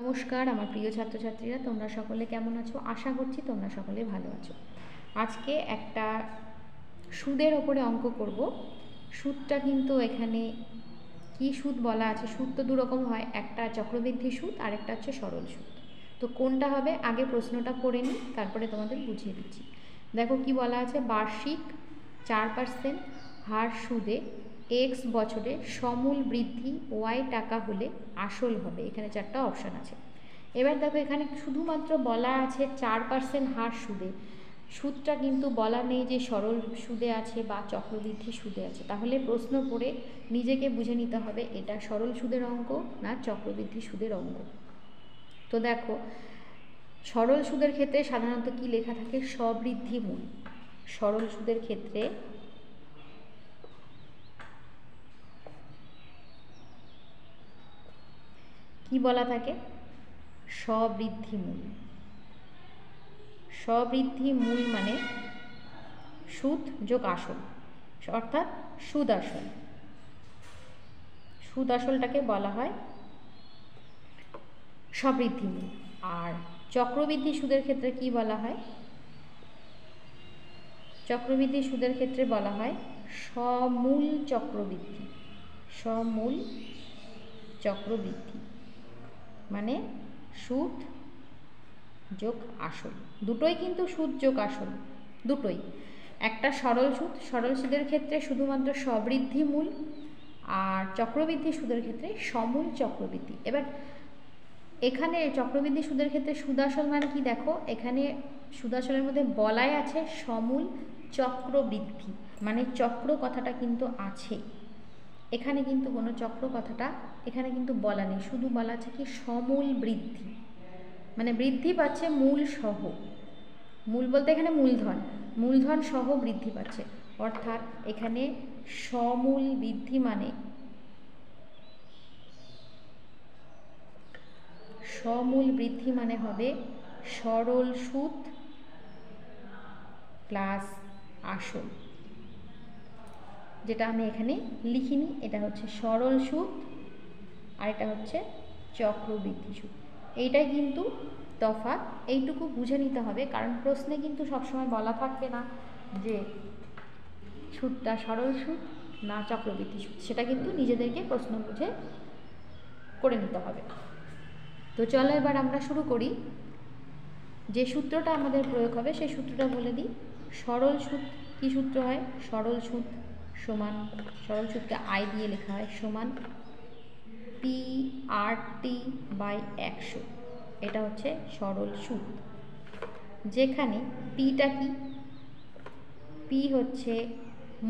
নমস্কার আমার প্রিয় ছাত্রছাত্রীরা, তোমরা সকলে কেমন আছো? আশা করছি তোমরা সকলে ভালো আছো। আজকে একটা সুদের ওপরে অঙ্ক করব। সুদটা কিন্তু এখানে কি সুদ বলা আছে, সুদ তো দুরকম হয়, একটা চক্রবৃদ্ধি সুদ আর একটা হচ্ছে সরল সুদ। তো কোনটা হবে আগে প্রশ্নটা পড়ে নিই, তারপরে তোমাদের বুঝিয়ে দিচ্ছি। দেখো কি বলা আছে, বার্ষিক 4% হার সুদে এক্স বছরে সমূল বৃদ্ধি ওয়াই টাকা হলে আসল হবে। এখানে 4টা অপশান আছে। এবার দেখো এখানে শুধুমাত্র বলা আছে 4% হার সুদে, সুদটা কিন্তু বলা নেই যে সরল সুদে আছে বা চক্রবৃদ্ধি সুদে আছে। তাহলে প্রশ্ন পড়ে নিজেকে বুঝে নিতে হবে এটা সরল সুদের অঙ্ক না চক্রবৃদ্ধি সুদের অঙ্ক। তো দেখো সরল সুদের ক্ষেত্রে সাধারণত কি লেখা থাকে, সবৃদ্ধি মূল। সরল সুদের ক্ষেত্রে কি বলা থাকে, সবৃদ্ধি মূল। সবৃদ্ধি মূল মানে সুদ যোগ আসল, অর্থাৎ সুদ আসল। সুদ আসলটাকে বলা হয় সবৃদ্ধি মূল। আর চক্রবৃদ্ধি সুদের ক্ষেত্রে কি বলা হয়, চক্রবৃদ্ধি সুদের ক্ষেত্রে বলা হয় সমূল চক্রবৃদ্ধি। সমূল চক্রবৃদ্ধি মানে সুদ যোগ আসল, দুটোই কিন্তু সুদ যোগ আসল দুটোই। একটা সরল সুদ, সরল সুদের ক্ষেত্রে শুধুমাত্র সবৃদ্ধি মূল, আর চক্রবৃদ্ধি সুদের ক্ষেত্রে সমূল চক্রবৃদ্ধি। এবার এখানে চক্রবৃদ্ধি সুদের ক্ষেত্রে সুদ আসল মানে কি, দেখো এখানে সুদ আসলের মধ্যে বলাই আছে সমূল চক্রবৃদ্ধি, মানে চক্র কথাটা কিন্তু আছে এখানে, কিন্তু কোনো চক্র কথাটা এখানে কিন্তু বলা নেই, শুধু বলা আছে কি সমূল বৃদ্ধি, মানে বৃদ্ধি পাচ্ছে মূল সহ। মূল বলতে এখানে মূলধন, মূলধন সহ বৃদ্ধি পাচ্ছে, অর্থাৎ এখানে সমূল বৃদ্ধি মানে সমূল বৃদ্ধি মানে হবে সরল সুদ প্লাস আসল, যেটা আমি এখানে লিখিনি। এটা হচ্ছে সরল সুদ আর এটা হচ্ছে চক্রবৃদ্ধি সুদ। এইটাই কিন্তু তফাৎ, এইটুকু বুঝে নিতে হবে, কারণ প্রশ্নে কিন্তু সবসময় বলা থাকবে না যে সুদটা সরল সুদ না চক্রবৃদ্ধি সুদ, সেটা কিন্তু নিজেদেরকে প্রশ্ন বুঝে করে নিতে হবে। তো চলো এবার আমরা শুরু করি। যে সূত্রটা আমাদের প্রয়োগ হবে সেই সূত্রটা বলে দিই। সরল সুদ কি সূত্র হয়, সরল সুদ সমান, সরল সুদকে আই দিয়ে লেখা হয়, সমান PRT/100। এটা হচ্ছে সরল সুদ, যেখানে পিটা কি, পি হচ্ছে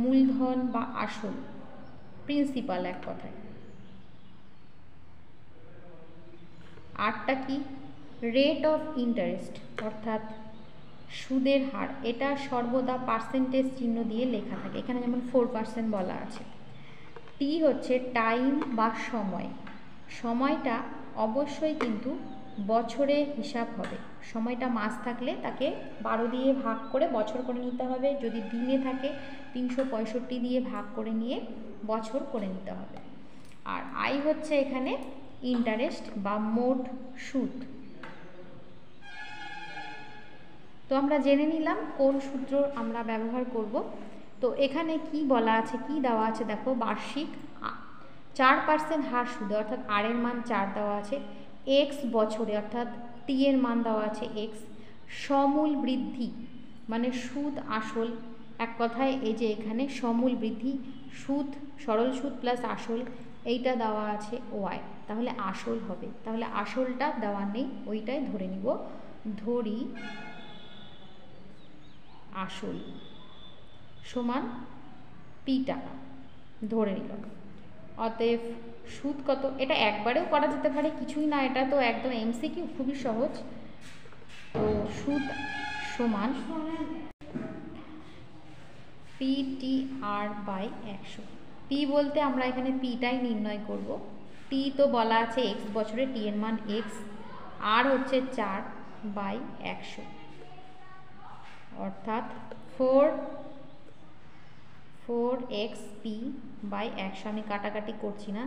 মূলধন বা আসল, প্রিন্সিপাল এক কথায়। আরটা কি, রেট অফ ইন্টারেস্ট অর্থাৎ সুদের হার, এটা সর্বদা পার্সেন্টেজ চিহ্ন দিয়ে লেখা থাকে, এখানে যেমন 4% বলা আছে। টি হচ্ছে টাইম বা সময়, সময়টা অবশ্যই কিন্তু বছরে হিসাব হবে, সময়টা মাস থাকলে তাকে 12 দিয়ে ভাগ করে বছর করে নিতে হবে, যদি দিনে থাকে 365 দিয়ে ভাগ করে নিয়ে বছর করে নিতে হবে। আর আই হচ্ছে এখানে ইন্টারেস্ট বা মোট সুদ। তো আমরা জেনে নিলাম কোন সূত্র আমরা ব্যবহার করব। তো এখানে কি বলা আছে, কি দেওয়া আছে, দেখো বার্ষিক 4% হার সুদে, অর্থাৎ আর এর মান 4 দেওয়া আছে, এক্স বছরে অর্থাৎ টি এর মান দেওয়া আছে এক্স, সমূল বৃদ্ধি মানে সুদ আসল, এক কথায় এই যে এখানে সমূল বৃদ্ধি, সুদ সরল সুদ প্লাস আসল, এইটা দেওয়া আছে ওয়াই, তাহলে আসল হবে। তাহলে আসলটা দেওয়া নেই, ওইটাই ধরে নিব, ধরি আসল সমান পি টাকা ধরে নিলাম। অতএব সুদ কত, এটা একবারেও করা যেতে পারে, কিছুই না, এটা তো একদম এমসিকিউ, খুবই সহজ। তো সুদ সমান PTR/100। পি বলতে আমরা এখানে পিটাই নির্ণয় করব। টি তো বলা আছে এক্স বছরে, টি এর মান এক্স, আর হচ্ছে 4/100, অর্থাৎ 4xp/100। আমি কাটাকাটি করছি না,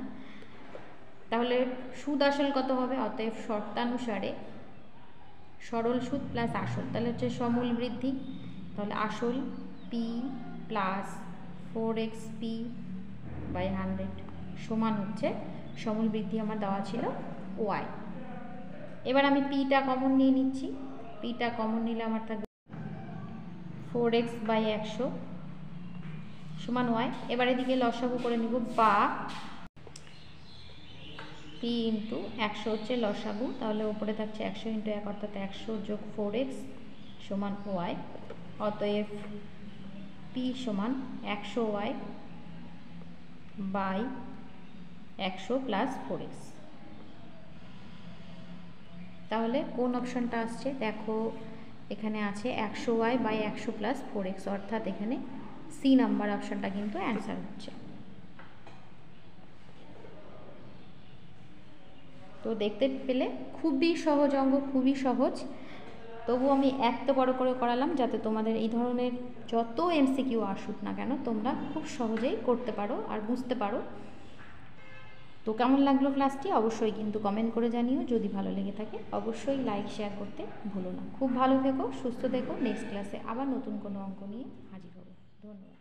তাহলে সুদ আসল কত হবে? অতএব শর্তানুসারে সরল সুদ প্লাস আসল, তাহলে হচ্ছে সমূল বৃদ্ধি। তাহলে আসল পি প্লাস 4xp বাই 100 সমান হচ্ছে সমূল বৃদ্ধি আমার দেওয়া ছিল ওয়াই। এবার আমি পিটা কমন নিয়ে নিচ্ছি। পিটা কমন নিলে আমার থাকবে 4x বাই 100 সমান ওয়াই। এবার এদিকে লসাগু করে নিব, বা পি ইন্টু 100 হচ্ছে লসাগু, তাহলে উপরে থাকছে 100 ইন্টু 1 অর্থাৎ 100 যোগ 4x সমান ওয়াই। অতএব পি সমান 100 ওয়াই বাই 100 প্লাস 4x। তাহলে কোন অপশনটা আসছে দেখো, এখানে আছে 100 ওয়াই বাই 100 প্লাস 4x, অর্থাৎ এখানে সি নাম্বার অপশনটা কিন্তু অ্যান্সার হচ্ছে। তো দেখতে পেলে খুবই সহজ অঙ্ক, খুবই সহজ। তবু আমি এত বড় করে করালাম যাতে তোমাদের এই ধরনের যত এমসিকিউ আসুক না কেন তোমরা খুব সহজেই করতে পারো আর বুঝতে পারো। তো কেমন লাগলো ক্লাসটি অবশ্যই কিন্তু কমেন্ট করে জানিও। যদি ভালো লেগে থাকে অবশ্যই লাইক শেয়ার করতে ভুলো না। খুব ভালো থেকো, সুস্থ থেকো। নেক্সট ক্লাসে আবার নতুন কোনো অঙ্ক নিয়ে হাজির হবো। ধন্যবাদ।